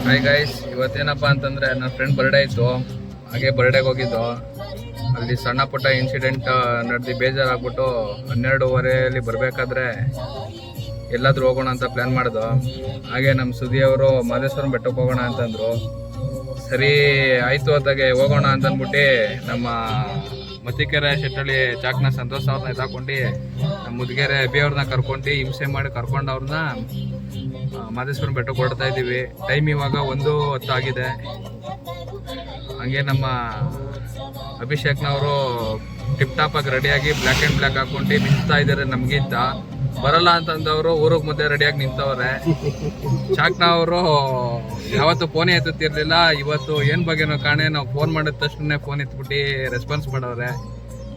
Hi guys, ಇವತ್ತೇನಪ್ಪ ಅಂತಂದರೆ ನನ್ನ friend birthday ಇತ್ತು. ಹಾಗೆ ಬರ್ಡೇಗೆ ಹೋಗಿದ್ದು. ಅಲ್ಲಿ ಸಣ್ಣ ಪುಟ್ಟ ಇನ್ಸಿಡೆಂಟ್ ನಡೆದು ಬೇಜಾರಾಗ್ಬಿಟ್ಟು 12:30 ಬರಬೇಕಾದ್ರೆ ಎಲ್ಲಾದರೂ ಹೋಗೋಣ ಅಂತ ಪ್ಲ್ಯಾನ್ ಮಾಡಿದ್ದು. ಹಾಗೆ ನಮ್ಮ ಸುದಿಯವರು ಮಾದೇಶ್ವರನ ಬೆಟ್ಟಕ್ಕೆ ಹೋಗೋಣ ಅಂತಂದರು. ಸರಿ ಆಯಿತು ಅತ್ತಾಗೆ ಹೋಗೋಣ ಅಂತಂದ್ಬಿಟ್ಟು ನಮ್ಮ ಮತ್ತಿಕೆರೆ ಶೆಟ್ಟಳ್ಳಿ ಚಾಕ್ನ ಸಂತೋಷ್ ಅವ್ರನ್ನ ಎತ್ತಾಕೊಂಡು ನಮ್ಮ ಮುದ್ಗೆರೆ ಅಭಿಯವ್ರನ್ನ ಕರ್ಕೊಂಡು ಹಿಂಸೆ ಮಾಡಿ ಕರ್ಕೊಂಡು ಅವ್ರನ್ನ ಮಾದೇಶ್ವರನ ಬೆಟ್ಟಕ್ಕೆ ಹೊರಡ್ತಾ ಇದ್ದೀವಿ. ಟೈಮ್ ಇವಾಗ 1:10 ಆಗಿದೆ. ಹಂಗೆ ನಮ್ಮ ಅಭಿಷೇಕ್ನವರು ಟಿಪ್ ಟಾಪಾಗಿ ರೆಡಿಯಾಗಿ ಬ್ಲ್ಯಾಕ್ ಆ್ಯಂಡ್ ಬ್ಲ್ಯಾಕ್ ಹಾಕೊಂಡು ನಿಂತಾ ಇದ್ದಾರೆ. ನಮಗಿಂತ ಬರಲ್ಲ ಅಂತಂದವರು ಊರಿಗೆ ಮುದ್ದೆ ರೆಡಿಯಾಗಿ ನಿಂತವ್ರೆ. ಚಾಕ್ನವರು ಯಾವತ್ತು ಫೋನೇ ಎತ್ತುತ್ತಿರಲಿಲ್ಲ. ಇವತ್ತು ಏನು ಬಗ್ಗೆನೋ ಕಾಣೆ ನಾವು ಫೋನ್ ಮಾಡಿದ ತಕ್ಷಣ ಫೋನ್ ಎತ್ಬಿಟ್ಟು ರೆಸ್ಪಾನ್ಸ್ ಮಾಡವ್ರೆ.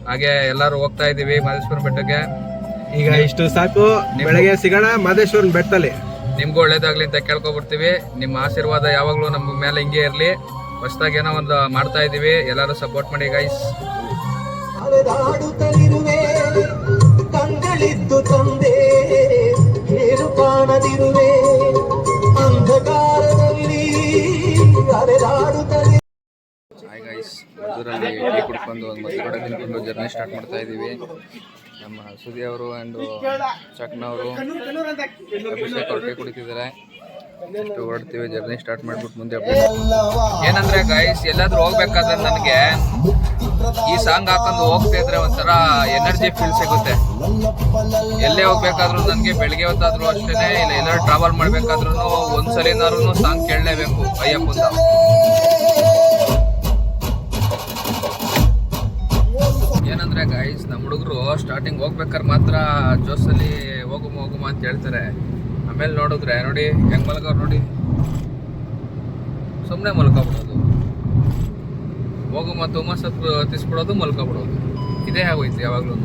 ಹಾಗೆ ಎಲ್ಲರೂ ಹೋಗ್ತಾ ಇದ್ದೀವಿ ಮಾದೇಶ್ವರನ ಬೆಟ್ಟಕ್ಕೆ. ಈಗ ಇಷ್ಟು ಸಾಕು, ಬೆಳಗ್ಗೆ ಸಿಗೋಣ ಮಾದೇಶ್ವರನ ಬೆಟ್ಟದಲ್ಲಿ. ನಿಮ್ಗೂ ಒಳ್ಳೇದಾಗ್ಲಿ ಅಂತ ಕೇಳ್ಕೊಬಿಡ್ತೀವಿ. ನಿಮ್ಮ ಆಶೀರ್ವಾದ ಯಾವಾಗಲೂ ನಮ್ಮ ಮೇಲೆ ಹಿಂಗೆ ಇರಲಿ. ಹೊಸದಾಗಿ ಏನೋ ಒಂದು ಮಾಡ್ತಾ ಇದ್ದೀವಿ, ಎಲ್ಲರೂ ಸಪೋರ್ಟ್ ಮಾಡಿ ಗೈಸ್. ಕಂಗಳಿದ್ದು ತಂದೆ ನೀರು ಕಾಣದಿರುವೆ ಅಂಧಕಾರದಲ್ಲಿ ಅಲೆದಾಡುತ್ತಲೇ. ಹಾಯ್ ಗೈಸ್, ಮದ್ದೂರಲ್ಲಿ ಟೀ ಕುಡ್ಕೊಂಡು ಒಂದು ಮದ್ದೂರೊಡೆ ತಿನ್ಕೊಂಡು ಜರ್ನಿ ಸ್ಟಾರ್ಟ್ ಮಾಡ್ತಾ ಇದ್ದೀವಿ. ನಮ್ಮ ಸುದಿ ಅವರು ಆ್ಯಂಡ್ ಚಕ್ನವರು ಅಭಿಷೇಕ್ ಅವರು ಟೀ ಕುಡಿತಿದ್ದಾರೆ. ಎಷ್ಟು ಹೊರಡ್ತೀವಿ, ಜರ್ನಿ ಸ್ಟಾರ್ಟ್ ಮಾಡ್ಬಿಟ್ಟು ಮುಂದೆ ಏನಂದ್ರೆ ಗೈಸ್, ಎಲ್ಲಾದ್ರೂ ಹೋಗ್ಬೇಕಾದ್ರೆ ನನಗೆ ಈ ಸಾಂಗ್ ಹಾಕೊಂಡು ಹೋಗ್ತಾ ಇದ್ರೆ ಒಂಥರ ಎನರ್ಜಿ ಫೀಲ್ ಸಿಗುತ್ತೆ. ಎಲ್ಲೇ ಹೋಗ್ಬೇಕಾದ್ರೂ ನನಗೆ ಬೆಳಿಗ್ಗೆ ಹೊತ್ತಾದ್ರೂ ಅಷ್ಟೇ, ಇಲ್ಲ ಎಲ್ಲರೂ ಟ್ರಾವೆಲ್ ಮಾಡ್ಬೇಕಾದ್ರೂ ಒಂದ್ಸಲಿನಾದ್ರೂ ಸಾಂಗ್ ಕೇಳಲೇಬೇಕು ಅಯ್ಯಪ್ಪಂದ. ಏನಂದ್ರೆ ಗೈಸ್, ನಮ್ಮ ಹುಡುಗರು ಸ್ಟಾರ್ಟಿಂಗ್ ಹೋಗ್ಬೇಕಾದ್ರೆ ಮಾತ್ರ ಜೋಸಲ್ಲಿ ಹೋಗುಮ ಅಂತ ಹೇಳ್ತಾರೆ. ಆಮೇಲೆ ನೋಡಿದ್ರೆ ನೋಡಿ ಹೆಂಗ್ ಮಲ್ಕೋರು ನೋಡಿ, ಸುಮ್ಮನೆ ಮಲ್ಕೊಬಿಡೋದು, ಹೋಗುಮ ತುಮಸ್ ಹತ್ತಿಸ್ಬಿಡೋದು, ಮಲ್ಕೊಬಿಡೋದು, ಇದೇ ಆಗೋಯ್ತು ಯಾವಾಗ್ಲೂ.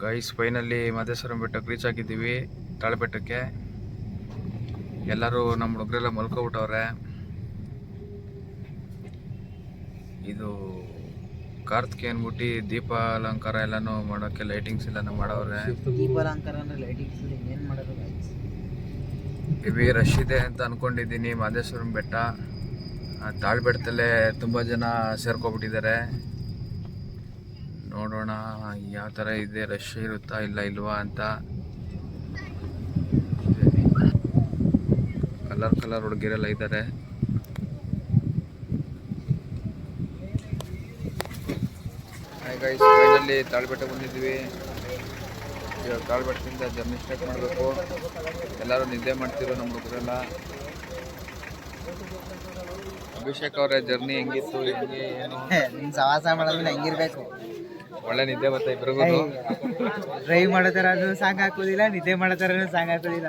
ಗೈಸ್, ಫೈನಲ್ಲಿ ಮಾದೇಶ್ವರನ ಬೆಟ್ಟಕ್ಕೆ ರೀಚ್ ಆಗಿದ್ದೀವಿ, ತಾಳಬೆಟ್ಟಕ್ಕೆ. ಎಲ್ಲರೂ ನಮ್ಮ ಹುಡುಗರೆಲ್ಲ ಮಲ್ಕೊಬಿಟ್ಟವ್ರೆ. ಇದು ಕಾರ್ತಿಕ್ ಅಂದ್ಬಿಟ್ಟು ದೀಪ ಅಲಂಕಾರ ಎಲ್ಲಾನು ಮಾಡೋಕ್ಕೆ ಲೈಟಿಂಗ್ಸ್ ಎಲ್ಲಾನು ಮಾಡವ್ರೆ. ದೀಪ ಅಲಂಕಾರ ಅಂದ್ರೆ ಲೈಟಿಂಗ್ಸ್ ಏನ್ ಮಾಡೋದು ಗೈಸ್? ಹೆವಿ ರಶ್ ಇದೆ ಅಂತ ಅನ್ಕೊಂಡಿದ್ದೀನಿ. ಮಾದೇಶ್ವರನ ಬೆಟ್ಟ ತಾಳ್ಬೆಟ್ಟದಲ್ಲೇ ತುಂಬ ಜನ ಸೇರ್ಕೊಬಿಟ್ಟಿದ್ದಾರೆ. ನೋಡೋಣ ಯಾವ ಥರ ಇದೆ, ರಶ್ ಇರುತ್ತಾ ಇಲ್ವಾ ಅಂತ. ಕಲರ್ ಹುಡುಗಿರೆಲ್ಲ ಇದ್ದಾರೆ. ಗೈಸ್, ಫೈನಲ್ಲಿ ತಾಳ್ಬೆಟ್ಟ ಬಂದಿದ್ವಿ. ಇವಾಗ ತಾಳ್ಬೆಟ್ಟದಿಂದ ಜರ್ನಿ ಸ್ಟಾರ್ಟ್ ಮಾಡಬೇಕು. ಎಲ್ಲರೂ ನಿದ್ದೆ ಮಾಡ್ತಿರೋ ನಮ್ಮ ಹುಡುಗರೆಲ್ಲ. ಅಭಿಷೇಕ್ ಅವರ ಜರ್ನಿ ಹೆಂಗಿತ್ತು, ಹೆಂಗೆ ಏನು? ನಿನ್ ಸವಾಸ ಮಾಡೋದ್ಮೇಲೆ ಹೆಂಗಿರ್ಬೇಕು? ಒಳ್ಳೆ ನಿದ್ದೆ ಬರ್ತಾ ಇಬ್ರಿಗೂ. ಡ್ರೈವ್ ಮಾಡೋ ತರನು ಸಾಂಗ್ ಹಾಕೋದಿಲ್ಲ, ನಿದ್ದೆ ಮಾಡೋ ತರನು ಸಾಂಗ್ ಹಾಕೋದಿಲ್ಲ.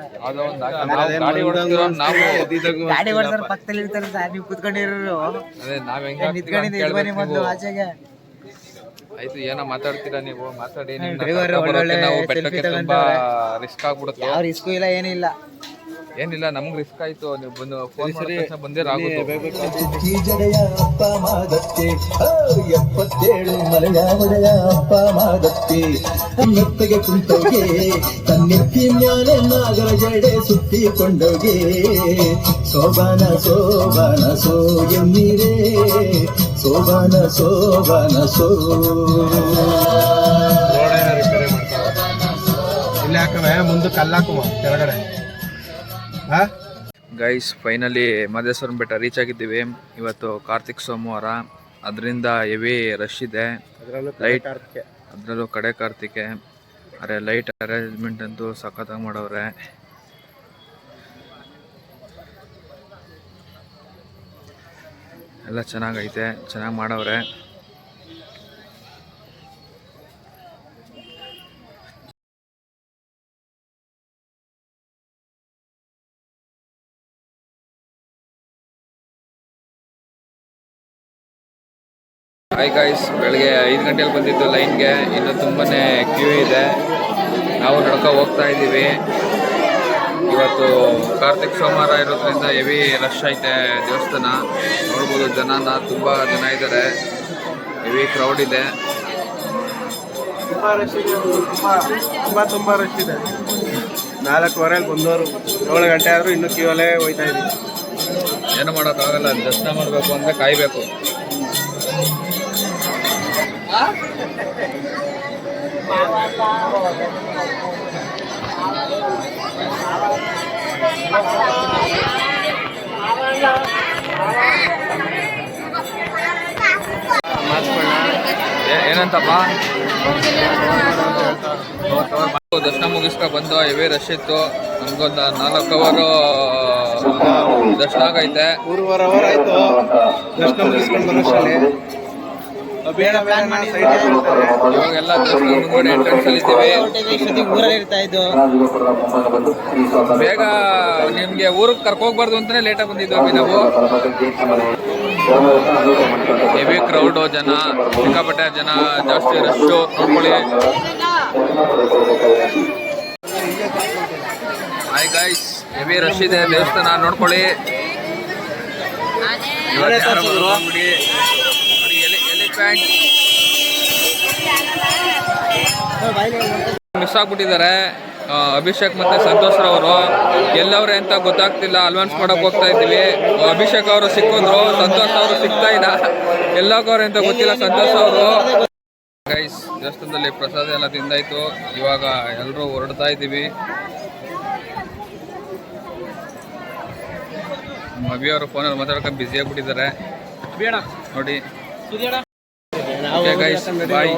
ಗಾಡಿ ಓಡಿಸೋರು ಪಕ್ಕದಲ್ಲಿ ಇರ್ತಾರೆ ಸರ್, ನೀವು ಕುತ್ಕೊಂಡಿರೋರು. ಅದೇ ನಾವ್ ಹೆಂಗ ಮೊದಲು ಆಚೆಗೆ ಆಯ್ತು. ಏನೋ ಮಾತಾಡ್ತೀರಾ ನೀವು, ಮಾತಾಡಿ. ಡ್ರೈವರ್ ನಾವು ಬೆಟ್ಟಕ್ಕೆ ತುಂಬಾ ರಿಸ್ಕ್ ಆಗ್ಬಿಡುತ್ತೆ. ಯಾವ ರಿಸ್ಕು ಇಲ್ಲ, ಏನಿಲ್ಲ. ಏನಿಲ್ಲ, ನಮ್ಗೆ ರಿಸ್ಕ್ ಆಯ್ತು. ನೀವು ಬಂದು ಫೋನ್ ಮಾಡಿ ಬಂದಿರ ಆಗುತ್ತೆ. ಜಡೆಯ ಅಪ್ಪ ಮಾದತ್ತೆ 77 ಮಲೆಯ ಒಡೆಯ ಅಪ್ಪ ಮಾದತ್ತೆ. ಮೆತ್ತಗೆ ಕುಂತೋಗೆ ತನ್ನೆತ್ತಿ ಮ್ಯಾಲೆ ನಾಗರ ಜಡೆ ಸುತ್ತಿಕೊಂಡೋಗೆ ಸೋಬಾನ ಸೋಬಾನ ಸೋ ಎನ್ನೀರೇ ಸೋಬಾನ ಸೋಬಾನ ಸೋ. ಇಲ್ಲಿ ಹಾಕವೆ, ಮುಂದೆ ಕಲ್ಲಾಕುವ ಕೆಳಗಡೆ. ಗೈಸ್, ಫೈನಲಿ ಮಾದೇಶ್ವರನ ಬೆಟ್ಟ ರೀಚ್ ಆಗಿದ್ದೀವಿ. ಇವತ್ತು ಕಾರ್ತಿಕ್ ಸೋಮವಾರ, ಅದರಿಂದ ಹೆವಿ ರಶ್ ಇದೆ. ಲೈಟ್, ಅದರಲ್ಲೂ ಕಡೆ ಕಾರ್ತಿಕೆ. ಅರೆ ಲೈಟ್ ಅರೇಂಜ್ಮೆಂಟ್ ಅಂತೂ ಸಖತ್ತಾಗಿ ಮಾಡವ್ರೆ. ಎಲ್ಲ ಚೆನ್ನಾಗೈತೆ, ಚೆನ್ನಾಗಿ ಮಾಡವ್ರೆ. ಹಾಯ್ ಗೈಸ್, ಬೆಳಗ್ಗೆ 5 ಗಂಟೆಯಲ್ಲಿ ಬಂದಿದ್ದು ಲೈನ್ಗೆ. ಇನ್ನು ತುಂಬಾ ಕ್ಯೂ ಇದೆ. ನಾವು ನಡ್ಕೊ ಹೋಗ್ತಾ ಇದ್ದೀವಿ. ಇವತ್ತು ಕಾರ್ತಿಕ್ ಸೋಮವಾರ ಇರೋದ್ರಿಂದ ಹೆವಿ ರಶ್ ಐತೆ ದೇವಸ್ಥಾನ. ನೋಡ್ಬೋದು ಜನನ, ತುಂಬ ಜನ ಇದ್ದಾರೆ. ಹೆವಿ ಕ್ರೌಡ್ ಇದೆ. ತುಂಬ ರಶ್ ಇದೆ. 4:15 ಬಂದವರು 7 ಗಂಟೆ ಆದರೂ ಇನ್ನೂ ಕ್ಯೂವಲ್ಲೇ ಹೋಯ್ತಾ ಇದ್ವಿ. ಏನು ಮಾಡೋಕ್ಕಾಗಲ್ಲ, ದರ್ಶನ ಮಾಡಬೇಕು ಅಂದರೆ ಕಾಯಬೇಕು. ಏನಂತಪ್ಪ ದರ್ಶನ ಮುಗಿಸ್ಕೊ ಬಂದು ಹೆವಿ ರಶ್ ಇತ್ತು. ನಮ್ಗೊಂದು 4 ಅವರು ದರ್ಶನ ಆಗೈತೆ. 3.5 ಅವರ್ ಆಯ್ತು ದರ್ಶನ ಮುಗಿಸ್ಕೊಂಡು ಬರೋಷ್ಟರಲ್ಲಿ. ಬೇಡ ಬೇಡ ಇವಾಗೆಲ್ಲ ದರ್ಶನ ಮುಂದ್ಗಡೆ ಎಂಟ್ರೆನ್ಸ್ ಅಲ್ಲಿ ಇದ್ದೀವಿ. ಊರಲ್ಲಿ ಇರ್ತಾ ಇದ್ದು ಬೇಗ ನಿಮ್ಗೆ ಊರಿಗೆ ಕರ್ಕೋಗ್ಬಾರ್ದು ಅಂತಾನೆ ಲೇಟಾಗಿ ಬಂದಿದ್ವಿ ನಾವು. ಹೆವಿ ಕ್ರೌಡು, ಜನ ಸಿಕ್ಕಾಪಟ್ಟೆ ಜನ, ಜಾಸ್ತಿ ರಶ್ಶು ನೋಡ್ಕೊಳ್ಳಿ. ಹಾಯ್ ಗೈಸ್, ಹೆವಿ ರಶ್ ಇದೆ, ದೇವಸ್ಥಾನ ನೋಡ್ಕೊಳ್ಳಿ. ಇವತ್ತು ಯಾರೋ ಬಂದ್ರು ನೋಡಿ, ಎಲಿಫೆಂಟ್ ಮಿಸ್ ಆಗ್ಬಿಟ್ಟಿದ್ದಾರೆ. ಅಭಿಷೇಕ್ ಮತ್ತೆ ಸಂತೋಷ್ ರವರು ಎಲ್ಲವ್ರೆ ಅಂತ ಗೊತ್ತಾಗ್ತಿಲ್ಲ. ಅಲ್ವಾನ್ಸ್ ಮಾಡಕ್ ಹೋಗ್ತಾ ಇದ್ದೀವಿ. ಅಭಿಷೇಕ್ ಅವರು ಸಿಕ್ಕಿದ್ರು, ಸಂತೋಷ್ ಅವರು ಸಿಗ್ತಾ ಇಲ್ಲ. ಎಲ್ಲೋಗವ್ರೆ ಅಂತ ಗೊತ್ತಿಲ್ಲ ಸಂತೋಷ್ ಅವರು. ಗೈಸ್, ದೇವಸ್ಥಾನದಲ್ಲಿ ಪ್ರಸಾದ ಎಲ್ಲ ತಿಂದಾಯ್ತು. ಇವಾಗ ಎಲ್ಲರೂ ಹೊರಡ್ತಾ ಇದ್ದೀವಿ. ಅಭಿ ಅವರು ಫೋನಲ್ಲಿ ಮಾತಾಡ್ಕೊಂಡು ಬ್ಯುಸಿ ಆಗ್ಬಿಟ್ಟಿದ್ದಾರೆ ನೋಡಿ. ಓಕೆ ಗೈಸ್, ಬಾಯ್.